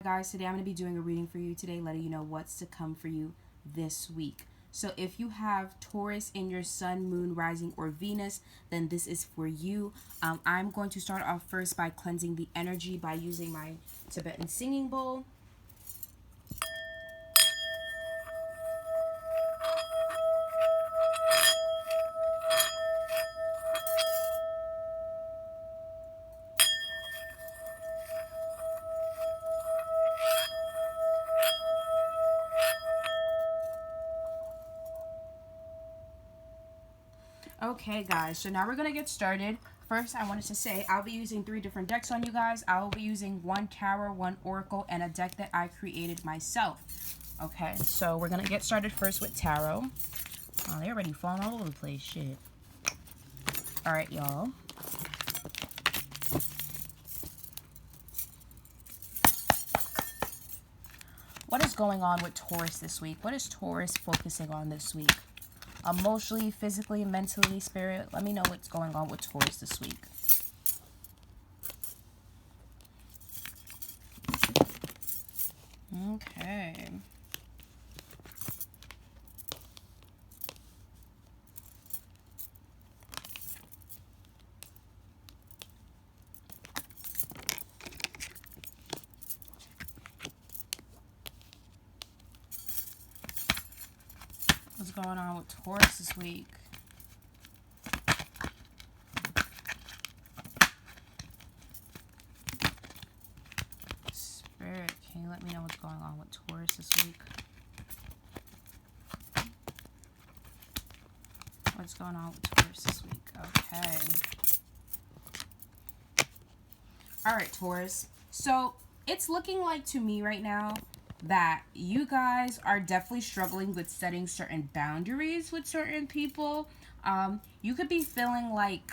guys, today I'm going to be doing a reading for you today, letting you know what's to come for you this week. So if you have Taurus in your sun, moon, rising, or Venus, then this is for you. I'm going to start off first by cleansing the energy by using my Tibetan singing bowl. Okay, guys, so now we're going to get started. First, I wanted to say I'll be using 3 different decks on you guys. I'll be using 1 Tarot, 1 Oracle, and a deck that I created myself. Okay, so we're going to get started first with Tarot. Oh, they're already falling all over the place. Shit. All right, y'all. What is going on with Taurus this week? What is Taurus focusing on this week? Emotionally, physically, mentally, spirit. Let me know what's going on with Taurus this week. Okay. What's going on with Taurus this week? Spirit, can you let me know what's going on with Taurus this week? What's going on with Taurus this week? Okay. Alright, Taurus. So, it's looking like to me right now that you guys are definitely struggling with setting certain boundaries with certain people. You could be feeling like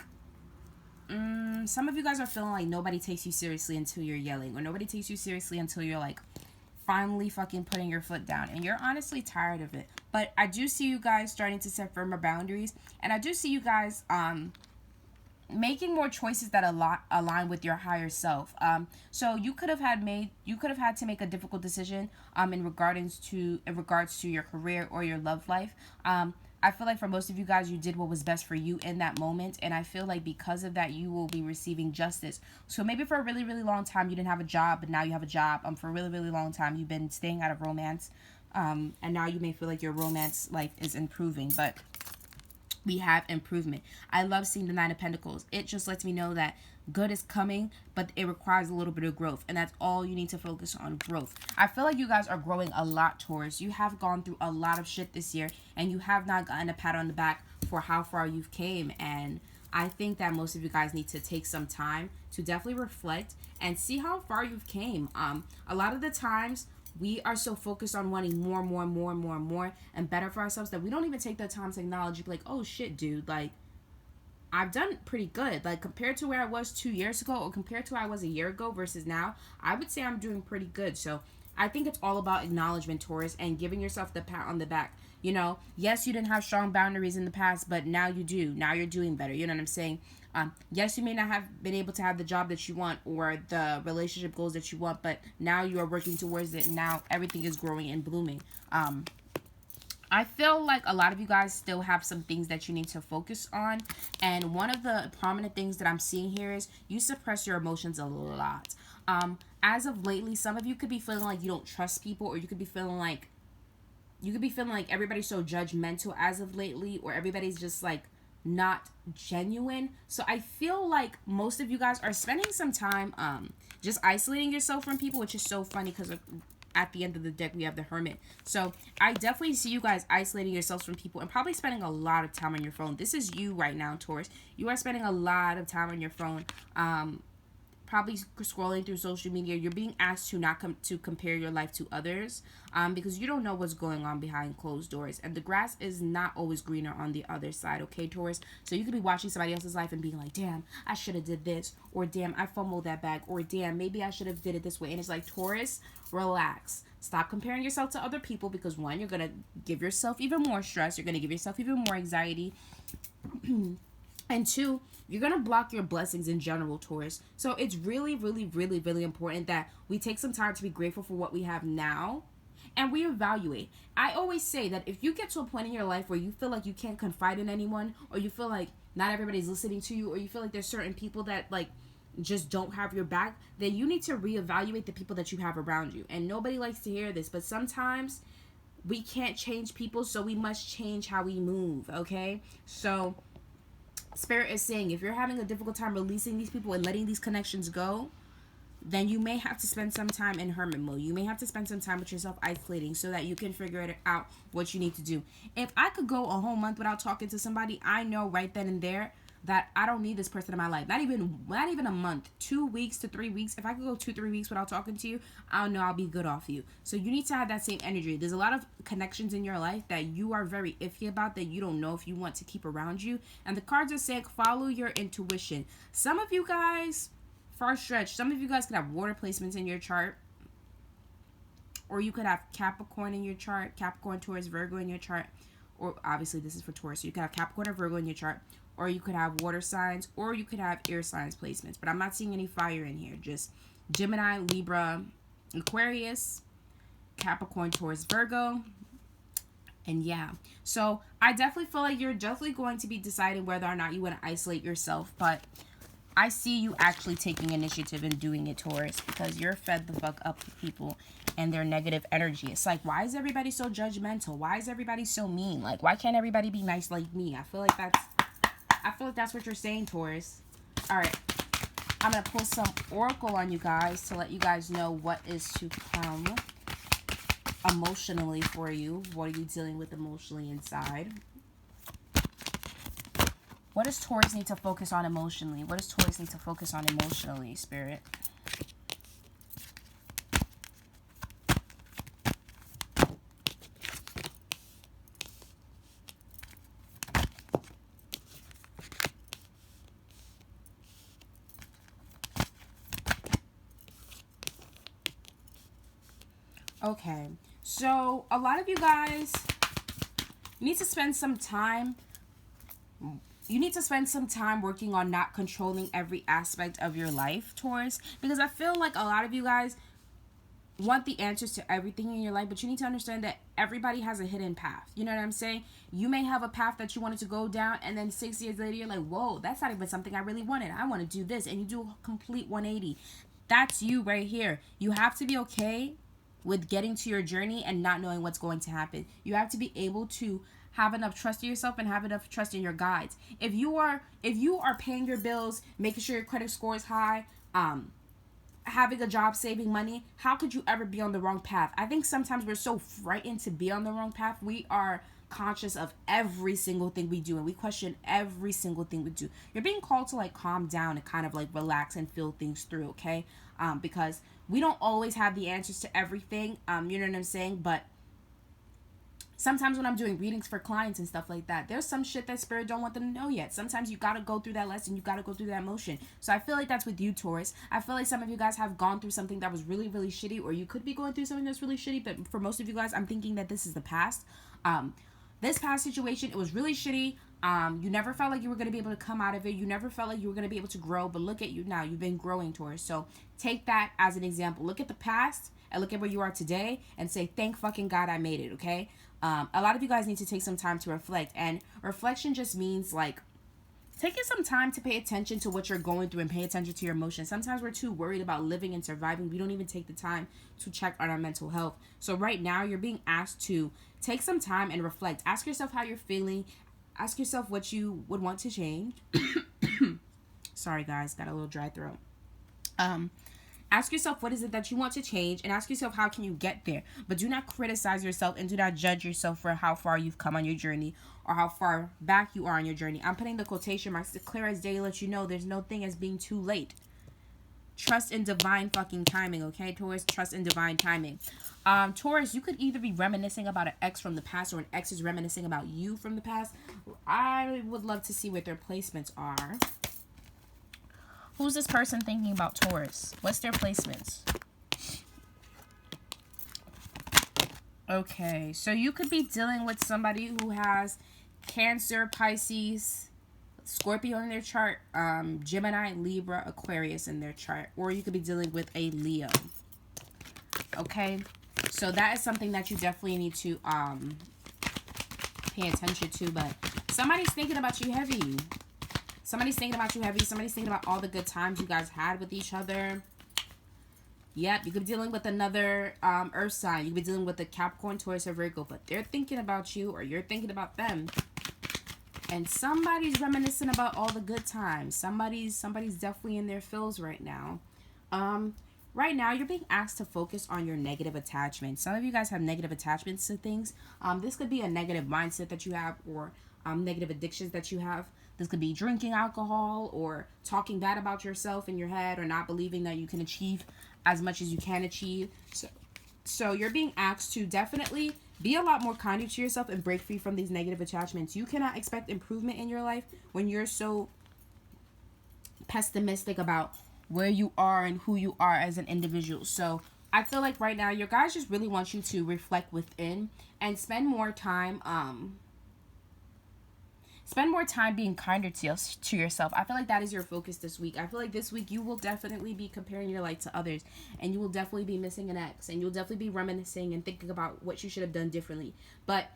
some of you guys are feeling like nobody takes you seriously until you're yelling, or nobody takes you seriously until you're like finally fucking putting your foot down, and you're honestly tired of it. But I do see you guys starting to set firmer boundaries, and I do see you guys making more choices that align with your higher self. So you could have had to make a difficult decision in regards to your career or your love life. I feel like for most of you guys, you did what was best for you in that moment, and I feel like because of that, you will be receiving justice. So maybe for a really, really long time, you didn't have a job, but now you have a job. For a really, really long time, you've been staying out of romance, and now you may feel like your romance life is improving, but we have improvement. I love seeing the 9 of Pentacles. It just lets me know that good is coming, but it requires a little bit of growth, and that's all you need to focus on, growth. I feel like you guys are growing a lot, Taurus. You have gone through a lot of shit this year, and you have not gotten a pat on the back for how far you've came, and I think that most of you guys need to take some time to definitely reflect and see how far you've came. A lot of the times, we are so focused on wanting more and better for ourselves that we don't even take the time to acknowledge, be like, oh shit, dude, like, I've done pretty good. Like, compared to where I was 2 years ago, or compared to where I was a year ago versus now, I would say I'm doing pretty good. So I think it's all about acknowledgement, Taurus, and giving yourself the pat on the back. You know, yes, you didn't have strong boundaries in the past, but now you do. Now you're doing better. You know what I'm saying? Yes, you may not have been able to have the job that you want or the relationship goals that you want, but now you are working towards it, and now everything is growing and blooming. I feel like a lot of you guys still have some things that you need to focus on, and one of the prominent things that I'm seeing here is you suppress your emotions a lot. As of lately, some of you could be feeling like you don't trust people, or you could be feeling like everybody's so judgmental as of lately, or everybody's just like not genuine. So I feel like most of you guys are spending some time just isolating yourself from people, which is so funny because at the end of the deck we have the Hermit. So I definitely see you guys isolating yourselves from people and probably spending a lot of time on your phone. This is you right now, Taurus. You are spending a lot of time on your phone, probably scrolling through social media. You're being asked to not to compare your life to others, because you don't know what's going on behind closed doors, and the grass is not always greener on the other side, okay, Taurus? So you could be watching somebody else's life and being like, damn, I should have did this, or damn, I fumbled that bag, or damn, maybe I should have did it this way. And it's like, Taurus, relax. Stop comparing yourself to other people, because one, you're gonna give yourself even more stress, you're gonna give yourself even more anxiety. And two, you're going to block your blessings in general, Taurus. So it's really, really, really, really important that we take some time to be grateful for what we have now and we evaluate. I always say that if you get to a point in your life where you feel like you can't confide in anyone, or you feel like not everybody's listening to you, or you feel like there's certain people that like just don't have your back, then you need to reevaluate the people that you have around you. And nobody likes to hear this, but sometimes we can't change people, so we must change how we move, okay? So Spirit is saying if you're having a difficult time releasing these people and letting these connections go, then you may have to spend some time in hermit mode. You may have to spend some time with yourself isolating so that you can figure it out what you need to do. If I could go a whole month without talking to somebody, I know right then and there that I don't need this person in my life. Not even a month, 2 weeks to 3 weeks. If I could go 2-3 weeks without talking to you, I know I'll be good off you. So you need to have that same energy. There's a lot of connections in your life that you are very iffy about, that you don't know if you want to keep around you. And the cards are saying follow your intuition. Some of you guys, far stretch, some of you guys could have water placements in your chart, or you could have Capricorn in your chart, Capricorn, Taurus, Virgo in your chart, or obviously this is for Taurus, so you could have Capricorn or Virgo in your chart, or you could have water signs, or you could have air signs placements. But I'm not seeing any fire in here. Just Gemini, Libra, Aquarius, Capricorn, Taurus, Virgo. And yeah, so I definitely feel like you're definitely going to be deciding whether or not you want to isolate yourself. But I see you actually taking initiative and doing it, Taurus, because you're fed the fuck up with people and their negative energy. It's like, why is everybody so judgmental? Why is everybody so mean? Like, why can't everybody be nice like me? I feel like that's what you're saying, Taurus. All right. I'm going to pull some oracle on you guys to let you guys know what is to come emotionally for you. What are you dealing with emotionally inside? What does Taurus need to focus on emotionally? What does Taurus need to focus on emotionally, Spirit? Okay, so a lot of you guys need to spend some time. You need to spend some time working on not controlling every aspect of your life, Taurus, because I feel like a lot of you guys want the answers to everything in your life, but you need to understand that everybody has a hidden path. You know what I'm saying? You may have a path that you wanted to go down, and then 6 years later, you're like, whoa, that's not even something I really wanted. I want to do this, and you do a complete 180. That's you right here. You have to be okay with getting to your journey and not knowing what's going to happen. You have to be able to have enough trust in yourself and have enough trust in your guides. If you are paying your bills, making sure your credit score is high, having a job, saving money, how could you ever be on the wrong path? I think sometimes we're so frightened to be on the wrong path. We are conscious of every single thing we do, and we question every single thing we do. You're being called to like calm down and kind of like relax and feel things through, okay? Because we don't always have the answers to everything. You know what I'm saying? But sometimes when I'm doing readings for clients and stuff like that, there's some shit that Spirit don't want them to know yet. Sometimes you gotta go through that lesson. You gotta go through that emotion. So I feel like that's with you, Taurus. I feel like some of you guys have gone through something that was really, really shitty, or you could be going through something that's really shitty. But for most of you guys, I'm thinking that this is the past. This past situation, it was really shitty. You never felt like you were going to be able to come out of it. You never felt like you were going to be able to grow. But look at you now. You've been growing, Taurus. So take that as an example. Look at the past and look at where you are today and say, thank fucking God I made it, okay? A lot of you guys need to take some time to reflect. And reflection just means like taking some time to pay attention to what you're going through and pay attention to your emotions. Sometimes we're too worried about living and surviving. We don't even take the time to check on our mental health. So right now you're being asked to take some time and reflect. Ask yourself how you're feeling. Ask yourself what you would want to change. Sorry guys, got a little dry throat. Ask yourself what is it that you want to change, and ask yourself how can you get there. But do not criticize yourself and do not judge yourself for how far you've come on your journey or how far back you are on your journey. I'm putting the quotation marks to clear as day to let you know there's no thing as being too late. Trust in divine fucking timing, okay, Taurus? Trust in divine timing. Taurus, you could either be reminiscing about an ex from the past or an ex is reminiscing about you from the past. I would love to see what their placements are. Who's this person thinking about Taurus? What's their placements? Okay, so you could be dealing with somebody who has Cancer, Pisces, Scorpio in their chart, Gemini, Libra, Aquarius in their chart, or you could be dealing with a Leo. Okay, so that is something that you definitely need to pay attention to. But somebody's thinking about you heavy. Somebody's thinking about you heavy. Somebody's thinking about all the good times you guys had with each other. Yep, you could be dealing with another earth sign. You could be dealing with a Capricorn, Taurus, or Virgo. But they're thinking about you, or you're thinking about them. And somebody's reminiscing about all the good times. Somebody's definitely in their feels right now. Right now, you're being asked to focus on your negative attachments. Some of you guys have negative attachments to things. This could be a negative mindset that you have, or negative addictions that you have. This could be drinking alcohol, or talking bad about yourself in your head, or not believing that you can achieve as much as you can achieve. So you're being asked to definitely be a lot more kinder to yourself and break free from these negative attachments. You cannot expect improvement in your life when you're so pessimistic about where you are and who you are as an individual. So I feel like right now your guys just really want you to reflect within and spend more time being kinder to yourself. I feel like that is your focus this week. I feel like this week you will definitely be comparing your life to others, and you will definitely be missing an ex, and you'll definitely be reminiscing and thinking about what you should have done differently. But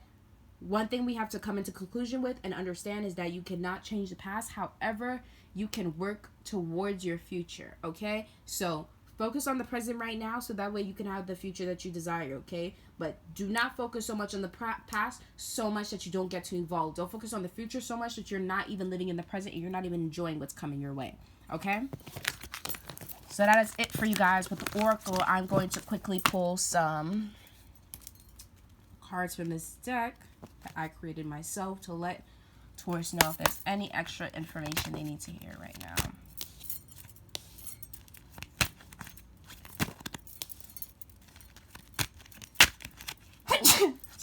one thing we have to come into conclusion with and understand is that you cannot change the past. However, you can work towards your future, okay? So focus on the present right now, so that way you can have the future that you desire, okay? But do not focus so much on the past so much that you don't get too involved. Don't focus on the future so much that you're not even living in the present and you're not even enjoying what's coming your way, okay? So that is it for you guys with the Oracle. I'm going to quickly pull some cards from this deck that I created myself to let Taurus know if there's any extra information they need to hear right now.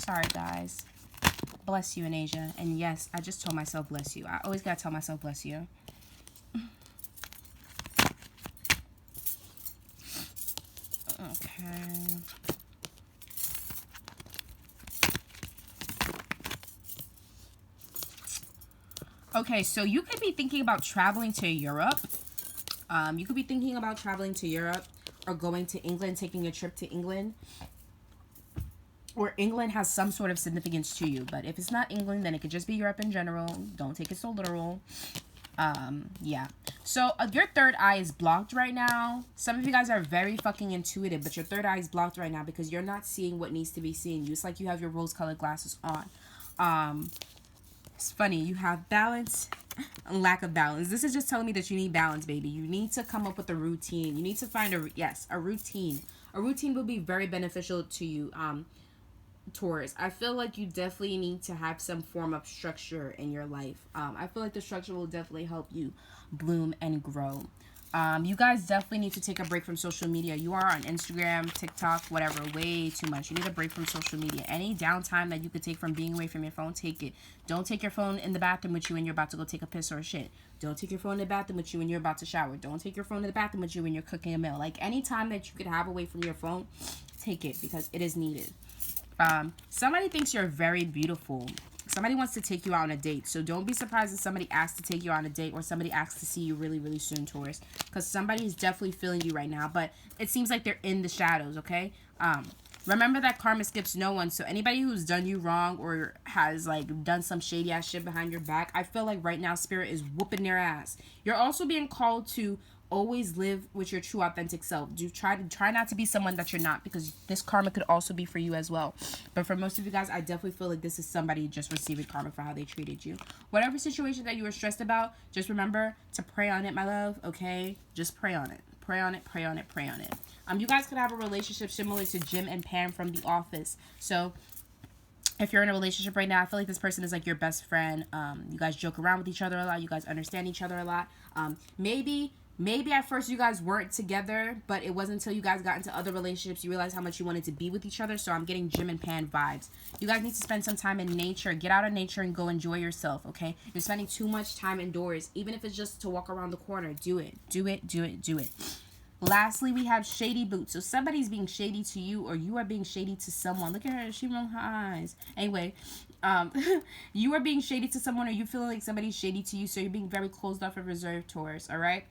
Sorry, guys. Bless you in Asia. And yes, I just told myself bless you. I always gotta tell myself bless you. Okay. Okay, so you could be thinking about traveling to Europe. You could be thinking about traveling to Europe or going to England, taking a trip to England. Or England has some sort of significance to you. But if it's not England, then it could just be Europe in general. Don't take it so literal. Yeah. So your third eye is blocked right now. Some of you guys are very fucking intuitive, but your third eye is blocked right now because you're not seeing what needs to be seen. It's like you have your rose-colored glasses on. It's funny. You have balance and lack of balance. This is just telling me that you need balance, baby. You need to come up with a routine. You need to find a routine. A routine will be very beneficial to you, Taurus. I feel like you definitely need to have some form of structure in your life. I feel like the structure will definitely help you bloom and grow. You guys definitely need to take a break from social media. You are on Instagram, TikTok, whatever, way too much. You need a break from social media. Any downtime that you could take from being away from your phone, take it. Don't take your phone in the bathroom with you when you're about to go take a piss or a shit. Don't take your phone in the bathroom with you when you're about to shower. Don't take your phone in the bathroom with you when you're cooking a meal. Like, any time that you could have away from your phone, take it because it is needed. Somebody thinks you're very beautiful. Somebody wants to take you out on a date. So don't be surprised if somebody asks to take you on a date or somebody asks to see you really, really soon, Taurus. Because somebody is definitely feeling you right now. But it seems like they're in the shadows, okay? Remember that karma skips no one. So anybody who's done you wrong or has, like, done some shady ass shit behind your back, I feel like right now Spirit is whooping their ass. You're also being called to always live with your true authentic self. Do try not to be someone that you're not, because this karma could also be for you as well. But for most of you guys, I definitely feel like this is somebody just receiving karma for how they treated you. Whatever situation that you were stressed about, just remember to pray on it, my love, okay? Just pray on it. Pray on it, pray on it, pray on it. You guys could have a relationship similar to Jim and Pam from The Office. So if you're in a relationship right now, I feel like this person is like your best friend. You guys joke around with each other a lot. You guys understand each other a lot. Maybe at first you guys weren't together, but it wasn't until you guys got into other relationships you realized how much you wanted to be with each other. So I'm getting Jim and Pan vibes. You guys need to spend some time in nature. Get out of nature and go enjoy yourself, okay? You're spending too much time indoors. Even if it's just to walk around the corner, do it. Do it, do it, do it. Lastly, we have shady boots. So somebody's being shady to you or you are being shady to someone. Look at her. She rolled her eyes. Anyway, um, you are being shady to someone, or you feeling like somebody's shady to you, so you're being very closed off and reserved, Taurus. All right.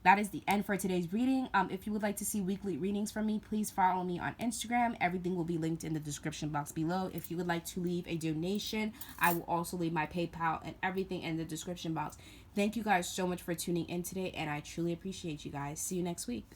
That is the end for today's reading. If you would like to see weekly readings from me, please follow me on Instagram. Everything will be linked in the description box below. If you would like to leave a donation, I will also leave my PayPal and everything in the description box. Thank you guys so much for tuning in today, and I truly appreciate you guys. See you next week.